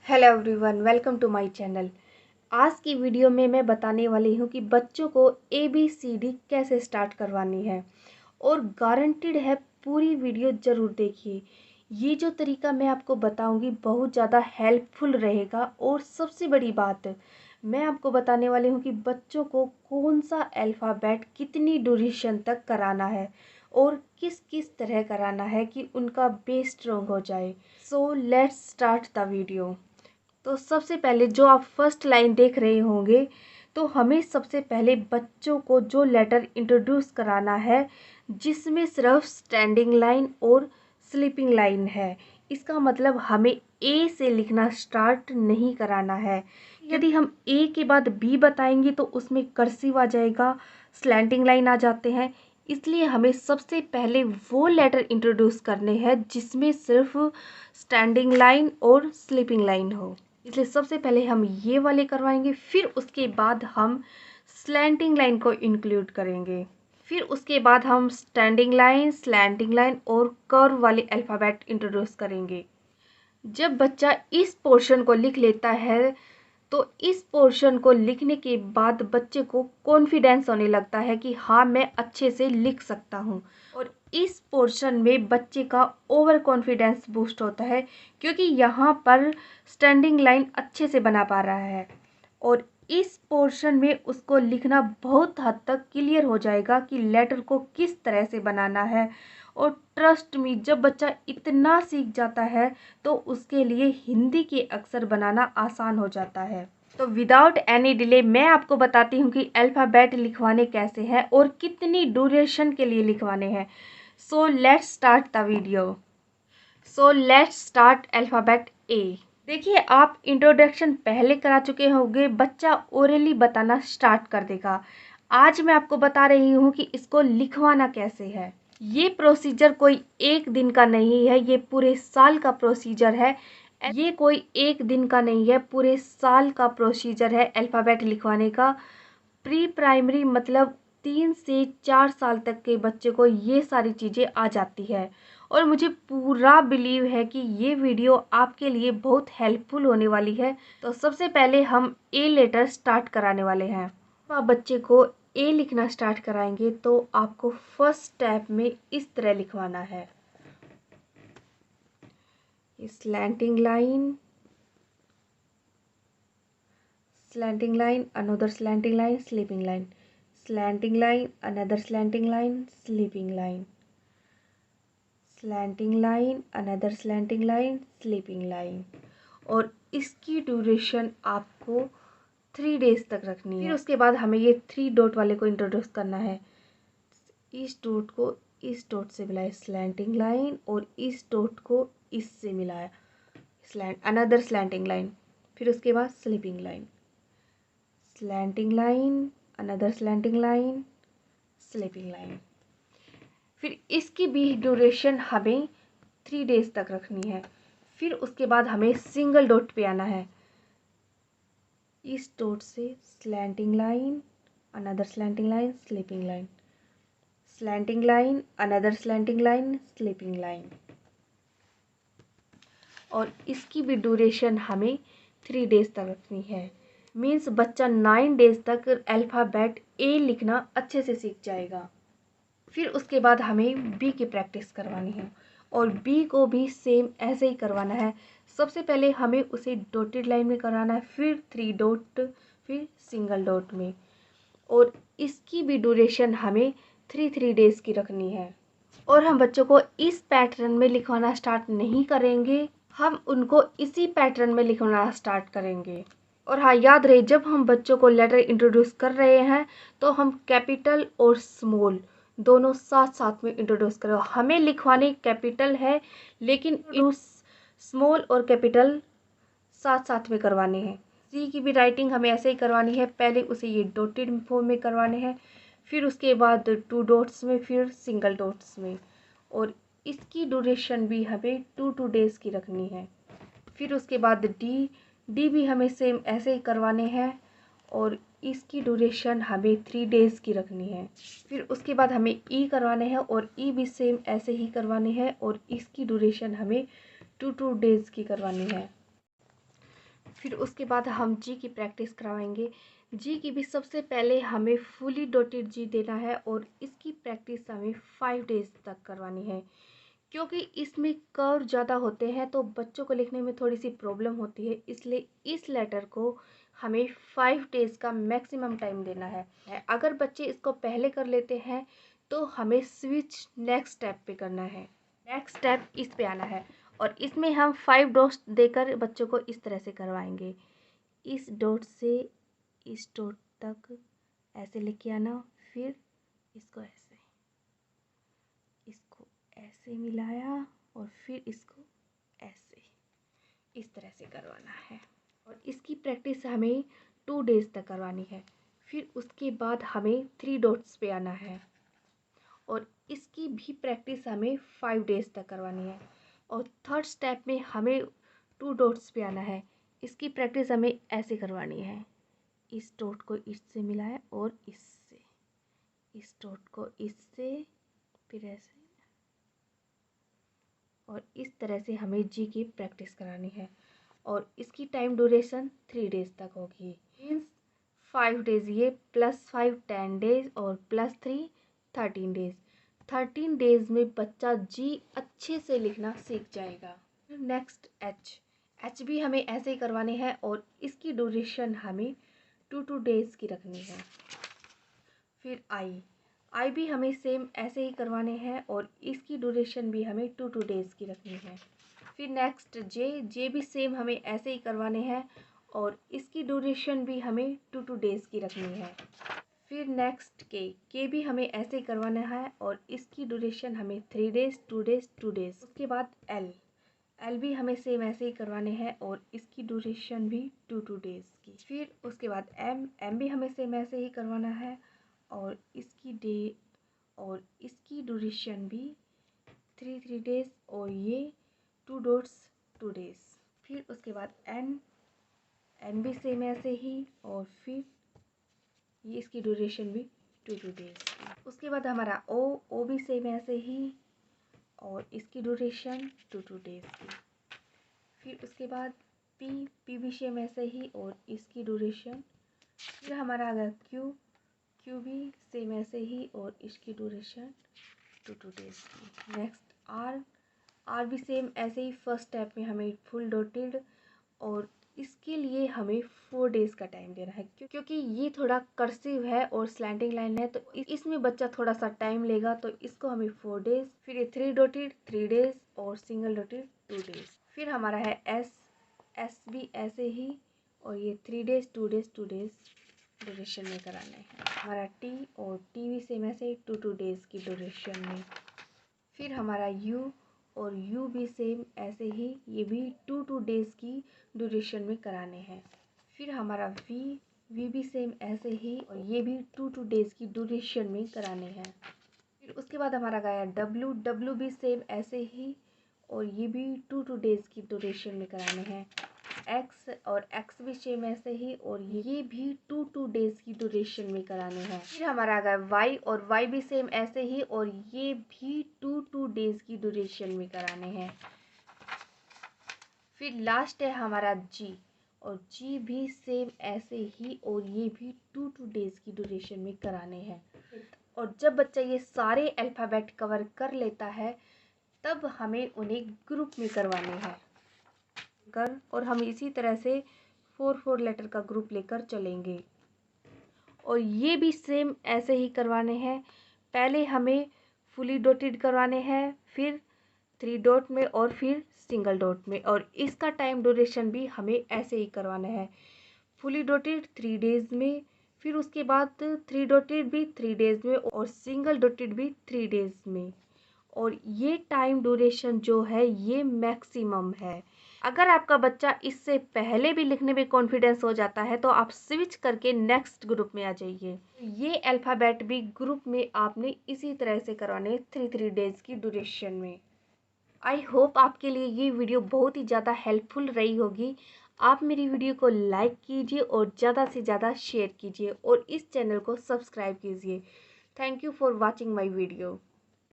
Hello everyone, welcome to my channel. आज की video में मैं बताने वाली हूँ कि बच्चों को ABCD कैसे स्टार्ट करवानी है और गारंटीड है, पूरी वीडियो ज़रूर देखिए। ये जो तरीका मैं आपको बताऊँगी बहुत ज़्यादा हेल्पफुल रहेगा और सबसे बड़ी बात मैं आपको बताने वाली हूँ कि बच्चों को कौन सा अल्फ़ाबेट कितनी ड्यूरेशन तक कराना है और किस किस तरह कराना है कि उनका बेस स्ट्रॉन्ग हो जाए। So let's start the video. तो सबसे पहले जो आप फर्स्ट लाइन देख रहे होंगे, तो हमें सबसे पहले बच्चों को जो लेटर इंट्रोड्यूस कराना है जिसमें सिर्फ स्टैंडिंग लाइन और स्लीपिंग लाइन है। इसका मतलब हमें ए से लिखना स्टार्ट नहीं कराना है। यदि हम ए के बाद बी बताएंगे तो उसमें कर्सिव आ जाएगा, स्लैंटिंग लाइन आ जाते हैं। इसलिए हमें सबसे पहले वो लेटर इंट्रोड्यूस करने हैं जिसमें सिर्फ स्टैंडिंग लाइन और स्लीपिंग लाइन हो। इसलिए सबसे पहले हम ये वाले करवाएंगे, फिर उसके बाद हम स्लैंटिंग लाइन को इंक्लूड करेंगे, फिर उसके बाद हम स्टैंडिंग लाइन, स्लैंटिंग लाइन और कर्व वाले अल्फ़ाबेट इंट्रोड्यूस करेंगे। जब बच्चा इस पोर्शन को लिख लेता है तो इस पोर्शन को लिखने के बाद बच्चे को कॉन्फिडेंस होने लगता है कि हाँ, मैं अच्छे से लिख सकता हूँ। और इस पोर्शन में बच्चे का ओवर कॉन्फिडेंस बूस्ट होता है क्योंकि यहाँ पर स्टैंडिंग लाइन अच्छे से बना पा रहा है और इस पोर्शन में उसको लिखना बहुत हद तक क्लियर हो जाएगा कि लेटर को किस तरह से बनाना है। और ट्रस्ट मी, जब बच्चा इतना सीख जाता है तो उसके लिए हिंदी के अक्षर बनाना आसान हो जाता है। तो विदाउट एनी डिले मैं आपको बताती हूँ कि अल्फ़ाबेट लिखवाने कैसे हैं और कितनी ड्यूरेशन के लिए लिखवाने हैं। So let's start the video. So let's start alphabet ए। देखिए, आप इंट्रोडक्शन पहले करा चुके होंगे, बच्चा ओरली बताना स्टार्ट कर देगा। आज मैं आपको बता रही हूँ कि इसको लिखवाना कैसे है। ये प्रोसीजर कोई एक दिन का नहीं है, ये पूरे साल का प्रोसीजर है। ये कोई एक दिन का नहीं है, पूरे साल का प्रोसीजर है अल्फ़ाबेट लिखवाने का। प्री प्राइमरी मतलब 3 से 4 साल तक के बच्चे को ये सारी चीज़ें आ जाती है और मुझे पूरा बिलीव है कि ये वीडियो आपके लिए बहुत हेल्पफुल होने वाली है। तो सबसे पहले हम ए लेटर स्टार्ट कराने वाले हैं। आप बच्चे को ए लिखना स्टार्ट कराएंगे तो आपको फर्स्ट स्टेप में इस तरह लिखवाना है, slanting line, slanting line, another slanting line, sleeping line, slanting line, another slanting line, sleeping line, slanting line, another slanting line, sleeping line। और इसकी ड्यूरेशन आपको 3 डेज तक रखनी है। फिर उसके बाद हमें ये 3 डॉट वाले को इंट्रोड्यूस करना है। इस डॉट को इस डॉट से मिलाया स्लैंटिंग लाइन और इस डॉट को इससे मिलाया अनदर स्लैंटिंग लाइन, फिर उसके बाद sleeping line, slanting line, another slanting line, sleeping line. फिर इसकी भी ड्यूरेशन हमें 3 डेज तक रखनी है। फिर उसके बाद हमें सिंगल डॉट पे आना है, इस डॉट से slanting line, another slanting line, sleeping line, slanting line, another slanting line, sleeping line. और इसकी भी ड्यूरेशन हमें 3 डेज तक रखनी है। मीन्स बच्चा 9 डेज तक अल्फ़ाबेट ए लिखना अच्छे से सीख जाएगा। फिर उसके बाद हमें बी की प्रैक्टिस करवानी है और बी को भी सेम ऐसे ही करवाना है। सबसे पहले हमें उसे डॉटेड लाइन में कराना है, फिर 3 डॉट, फिर सिंगल डॉट में। और इसकी भी ड्यूरेशन हमें 3 डेज की रखनी है। और हम बच्चों को इस पैटर्न में लिखवाना स्टार्ट नहीं करेंगे, हम उनको इसी पैटर्न में लिखवाना स्टार्ट करेंगे। और हाँ, याद रहे, जब हम बच्चों को लेटर इंट्रोड्यूस कर रहे हैं तो हम कैपिटल और स्मॉल दोनों साथ साथ में इंट्रोड्यूस करो। हमें लिखवाने कैपिटल है लेकिन स्मॉल और कैपिटल साथ साथ में करवाने हैं। सी की भी राइटिंग हमें ऐसे ही करवानी है, पहले उसे ये डॉटेड फॉर्म में करवाने हैं, फिर उसके बाद 2 डॉट्स में, फिर सिंगल डॉट्स में। और इसकी ड्यूरेशन भी हमें 2 डेज की रखनी है। फिर उसके बाद डी भी हमें सेम ऐसे ही करवाने हैं और इसकी ड्यूरेशन हमें 3 डेज की रखनी है। फिर उसके बाद हमें ई करवाने हैं और ई भी सेम ऐसे ही करवाने हैं और इसकी ड्यूरेशन हमें 2 डेज की करवानी है। फिर उसके बाद हम जी की प्रैक्टिस करवाएंगे। जी की भी सबसे पहले हमें फुली डॉटेड जी देना है और इसकी प्रैक्टिस हमें 5 डेज तक करवानी है, क्योंकि इसमें कर्व ज़्यादा होते हैं तो बच्चों को लिखने में थोड़ी सी प्रॉब्लम होती है। इसलिए इस लेटर को हमें 5 डेज़ का मैक्सिमम टाइम देना है। अगर बच्चे इसको पहले कर लेते हैं तो हमें स्विच नेक्स्ट स्टेप पे करना है। नेक्स्ट स्टेप इस पे आना है और इसमें हम 5 डॉट्स देकर बच्चों को इस तरह से करवाएंगे। इस डॉट से इस डॉट तक ऐसे लेके आना, फिर इसको ऐसे, इसको ऐसे मिलाया और फिर इसको ऐसे, इस तरह से करवाना है। और इसकी प्रैक्टिस हमें 2 डेज तक करवानी है। फिर उसके बाद हमें 3 डॉट्स पे आना है और इसकी भी प्रैक्टिस हमें 5 डेज तक करवानी है। और थर्ड स्टेप में हमें 2 डॉट्स पे आना है। इसकी प्रैक्टिस हमें ऐसे करवानी है। इस डॉट को इससे मिलाएं और इससे, इस डॉट को इससे, फिर ऐसे, और इस तरह से हमें जी की प्रैक्टिस करानी है। और इसकी टाइम ड्यूरेशन 3 डेज तक होगी। मीन्स 5 डेज ये, +5 10 डेज और +3 13 डेज। 13 डेज में बच्चा जी अच्छे से लिखना सीख जाएगा। नेक्स्ट एच भी हमें ऐसे ही करवाने हैं और इसकी ड्यूरेशन हमें 2 डेज की रखनी है। फिर आई भी हमें सेम ऐसे ही करवाने हैं और इसकी ड्यूरेशन भी हमें 2 डेज की रखनी है। फिर नेक्स्ट जे भी सेम हमें ऐसे ही करवाने हैं और इसकी ड्यूरेशन भी हमें 2 डेज की रखनी है। फिर नेक्स्ट के भी हमें ऐसे ही करवाना है और इसकी ड्यूरेशन हमें 3 डेज 2 डेज 2 डेज। उसके बाद एल भी हमें सेम ऐसे ही करवाने हैं और इसकी ड्यूरेशन भी 2 डेज की। फिर उसके बाद एम भी हमें सेम ऐसे ही करवाना है और इसकी ड्यूरेशन भी 3 डेज और ये 2 डॉट्स 2 डेज। फिर उसके बाद एन भी सेम ऐसे ही और फिर ये इसकी ड्यूरेशन भी 2 डेज की। उसके बाद हमारा ओ भी सेम ऐसे ही और इसकी ड्यूरेशन 2 डेज की। फिर उसके बाद पी भी सेम ऐसे ही और इसकी ड्यूरेशन। फिर हमारा आ गया क्यू भी सेम ऐसे ही और इसकी ड्यूरेशन 2 डेज की। नेक्स्ट आर भी सेम ऐसे ही। फर्स्ट स्टेप में हमें फुल डॉटेड और इसके लिए हमें 4 डेज का टाइम देना है, क्योंकि ये थोड़ा कर्सिव है और स्लैंटिंग लाइन है तो इसमें बच्चा थोड़ा सा टाइम लेगा, तो इसको हमें 4 डेज। फिर ये 3 डॉटेड 3 डेज और सिंगल डॉटेड 2 डेज। फिर हमारा है एस भी ऐसे ही और ये 3 डेज 2 डेज 2 डेज ड्यूरेशन में कराना है। हमारा टी भी सेम ऐसे 2 डेज की ड्यूरेशन में। फिर हमारा यू भी सेम ऐसे ही, ये भी 2 डेज की ड्यूरेशन में कराने हैं। फिर हमारा वी भी सेम ऐसे ही और ये भी 2 डेज की ड्यूरेशन में कराने हैं। फिर उसके बाद हमारा गया डब्ल्यू भी सेम ऐसे ही और ये भी 2 डेज की ड्यूरेशन में कराने हैं। एक्स भी सेम ऐसे ही और ये भी 2 डेज की ड्यूरेशन में कराने हैं। फिर हमारा आ गया वाई भी सेम ऐसे ही और ये भी 2 डेज की ड्यूरेशन में कराने हैं। फिर लास्ट है हमारा जी और जी भी सेम ऐसे ही और ये भी 2 डेज की ड्यूरेशन में कराने हैं। और जब बच्चा ये सारे अल्फ़ाबेट कवर कर लेता है तब हमें उन्हें ग्रुप में करवाने हैं और हम इसी तरह से 4 लेटर का ग्रुप लेकर चलेंगे। और ये भी सेम ऐसे ही करवाने हैं। पहले हमें फुली डॉटेड करवाने हैं, फिर 3 डॉट में और फिर सिंगल डॉट में, और इसका टाइम ड्यूरेशन भी हमें ऐसे ही करवाना है। फुली डॉटेड 3 डेज में, फिर उसके बाद 3 डॉटेड भी 3 डेज में और सिंगल डॉटेड भी 3 डेज में। और ये टाइम ड्यूरेशन जो है ये मैक्सिमम है। अगर आपका बच्चा इससे पहले भी लिखने में कॉन्फिडेंस हो जाता है तो आप स्विच करके नेक्स्ट ग्रुप में आ जाइए। ये अल्फ़ाबेट भी ग्रुप में आपने इसी तरह से करवाने 3 डेज की ड्यूरेशन में। आई होप आपके लिए ये वीडियो बहुत ही ज़्यादा हेल्पफुल रही होगी। आप मेरी वीडियो को लाइक कीजिए और ज़्यादा से ज़्यादा शेयर कीजिए और इस चैनल को सब्सक्राइब कीजिए। Thank you for watching my video.